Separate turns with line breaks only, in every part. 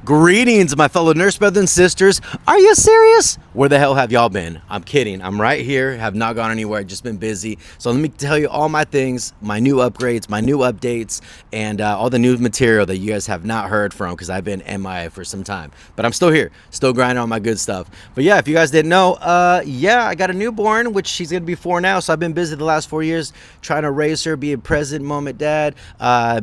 Greetings, my fellow nurse brothers and sisters. Are you serious? Where the hell have y'all been? I'm kidding. I'm right here. Have not gone anywhere. Just been busy. So let me tell you all my things, my new upgrades, my new updates, and all the new material that you guys have not heard from because I've been MIA for some time. But I'm still here, still grinding on my good stuff. But yeah, if you guys didn't know, yeah, I got a newborn, which she's gonna be 4 now. So I've been busy the last 4 years trying to raise her, be a present moment dad,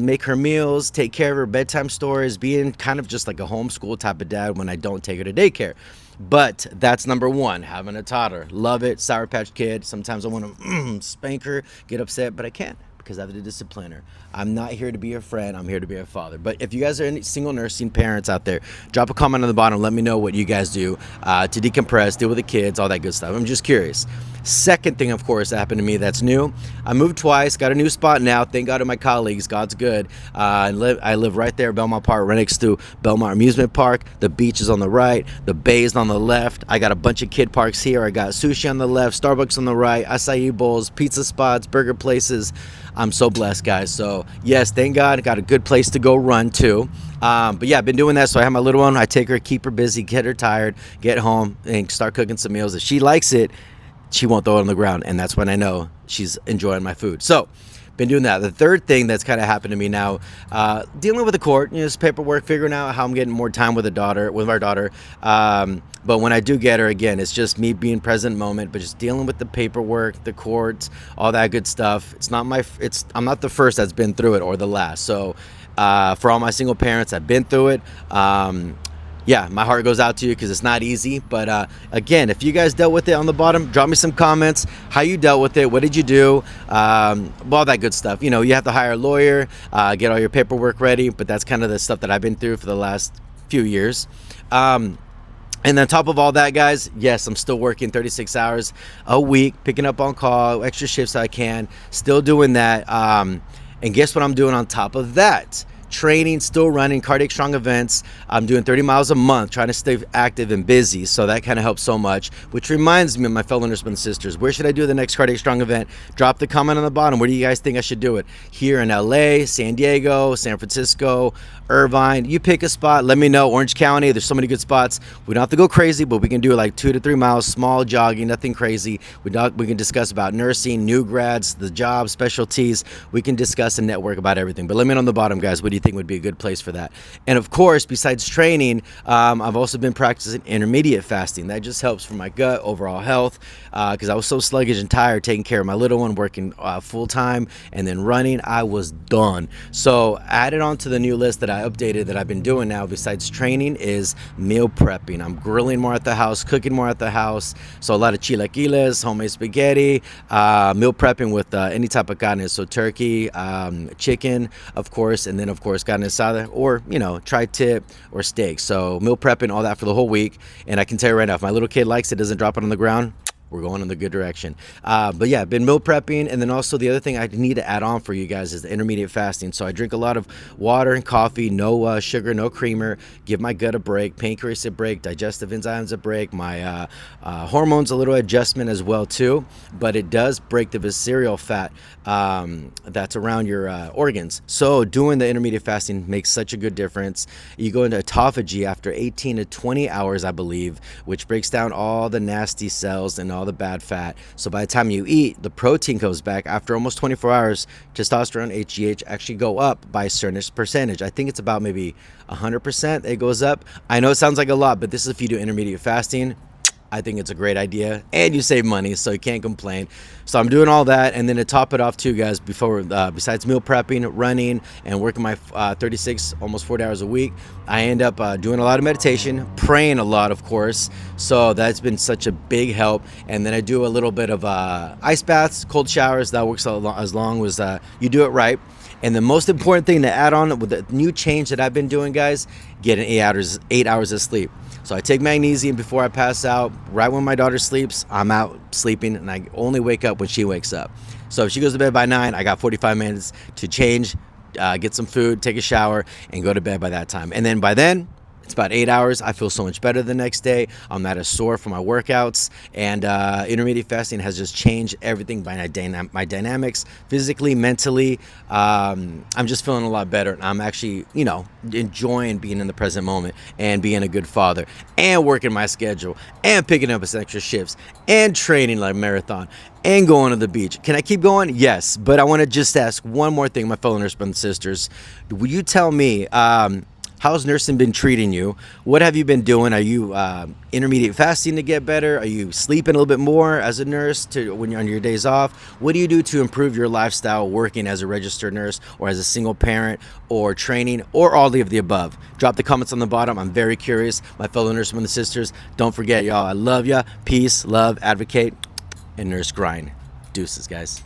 make her meals, take care of her bedtime stories, being kind of just like a homeschool type of dad when I don't take her to daycare. But that's number one, having a toddler. Love it. Sour Patch Kid. Sometimes I want to spank her, get upset, but I can't because I have to discipline her. I'm not here to be a friend. I'm here to be a father. But if you guys are any single nursing parents out there, drop a comment on the bottom. Let me know what you guys do to decompress, deal with the kids, all that good stuff. I'm just curious. Second thing, of course, that happened to me that's new. I moved twice, got a new spot now. Thank God to my colleagues. God's good. I live right there, Belmont Park, right next to Belmont Amusement Park. The beach is on the right. The bay is on the left. I got a bunch of kid parks here. I got sushi on the left, Starbucks on the right, acai bowls, pizza spots, burger places. I'm so blessed, guys. So, yes, thank God. I got a good place to go run, too. But, yeah, I've been doing that. So I have my little one. I take her, keep her busy, get her tired, get home, and start cooking some meals. If she likes it, she won't throw it on the ground, and that's when I know she's enjoying my food. So, been doing that. The third thing that's kind of happened to me now, dealing with the court, just paperwork, figuring out how I'm getting more time with our daughter. But when I do get her, again, it's just me being present moment, but just dealing with the paperwork, the courts, all that good stuff. I'm not the first that's been through it or the last. So, for all my single parents, I've been through it. Yeah, my heart goes out to you because it's not easy. But again, if you guys dealt with it on the bottom, drop me some comments. How you dealt with it? What did you do? All that good stuff. You have to hire a lawyer, get all your paperwork ready. But that's kind of the stuff that I've been through for the last few years. And on top of all that, guys, yes, I'm still working 36 hours a week, picking up on call, extra shifts I can, still doing that. And guess what I'm doing on top of that? Training, still running cardiac strong events. I'm doing 30 miles a month, trying to stay active and busy. So that kind of helps so much, which reminds me of my fellow nursemen and sisters. Where should I do the next cardiac strong event? Drop the comment on the bottom. Where do you guys think I should do it? Here in LA, San Diego, San Francisco, Irvine. You pick a spot. Let me know. Orange County. There's so many good spots. We don't have to go crazy, but we can do like 2 to 3 miles, small jogging, nothing crazy. We can discuss about nursing, new grads, the job, specialties. We can discuss and network about everything. But let me know on the bottom, guys. What do you think would be a good place for that? And of course, besides training, I've also been practicing intermediate fasting. That just helps for my gut, overall health, because I was so sluggish and tired taking care of my little one, working full time, and then running. I was done. So added on to the new list that I updated that I've been doing now besides training is meal prepping. I'm grilling more at the house, cooking more at the house. So a lot of chilaquiles, homemade spaghetti, meal prepping with any type of carne. So turkey, chicken, of course, and then of course carne asada, or tri-tip or steak. So meal prepping, all that for the whole week. And I can tell you right now, if my little kid likes it, doesn't drop it on the ground, we're going in the good direction. But yeah, been meal prepping. And then also the other thing I need to add on for you guys is the intermediate fasting. So I drink a lot of water and coffee, no sugar, no creamer, give my gut a break, pancreas a break, digestive enzymes a break, my hormones a little adjustment as well too. But it does break the visceral fat that's around your organs. So doing the intermediate fasting makes such a good difference. You go into autophagy after 18 to 20 hours, I believe, which breaks down all the nasty cells and all the bad fat. So by the time you eat, the protein comes back after almost 24 hours. Testosterone, HGH actually go up by a certain percentage. I think it's about maybe 100% it goes up. I know it sounds like a lot, but this is if you do intermediate fasting. I think it's a great idea, and you save money, so you can't complain. So I'm doing all that, and then to top it off too, guys, besides meal prepping, running, and working my 36, almost 40 hours a week, I end up doing a lot of meditation, praying a lot, of course. So that's been such a big help. And then I do a little bit of ice baths, cold showers. That works as long as you do it right. And the most important thing to add on with the new change that I've been doing, guys, getting 8 hours of sleep. So I take magnesium before I pass out. Right when my daughter sleeps, I'm out sleeping, and I only wake up when she wakes up. So if she goes to bed by 9, I got 45 minutes to change, get some food, take a shower, and go to bed by that time. And then by then, It's about 8 hours. I feel so much better the next day. I'm not as sore for my workouts, and intermediate fasting has just changed everything by my dynamics, physically, mentally. I'm just feeling a lot better. I'm actually, enjoying being in the present moment and being a good father and working my schedule and picking up some extra shifts and training like marathon and going to the beach. Can I keep going? Yes, but I want to just ask one more thing, my fellow nurse brothers and sisters. Will you tell me, how's nursing been treating you? What have you been doing? Are you intermediate fasting to get better? Are you sleeping a little bit more as a nurse when you're on your days off? What do you do to improve your lifestyle working as a registered nurse or as a single parent or training or all of the above? Drop the comments on the bottom. I'm very curious. My fellow nurse brothers and sisters, don't forget, y'all, I love ya. Peace, love, advocate, and nurse grind. Deuces, guys.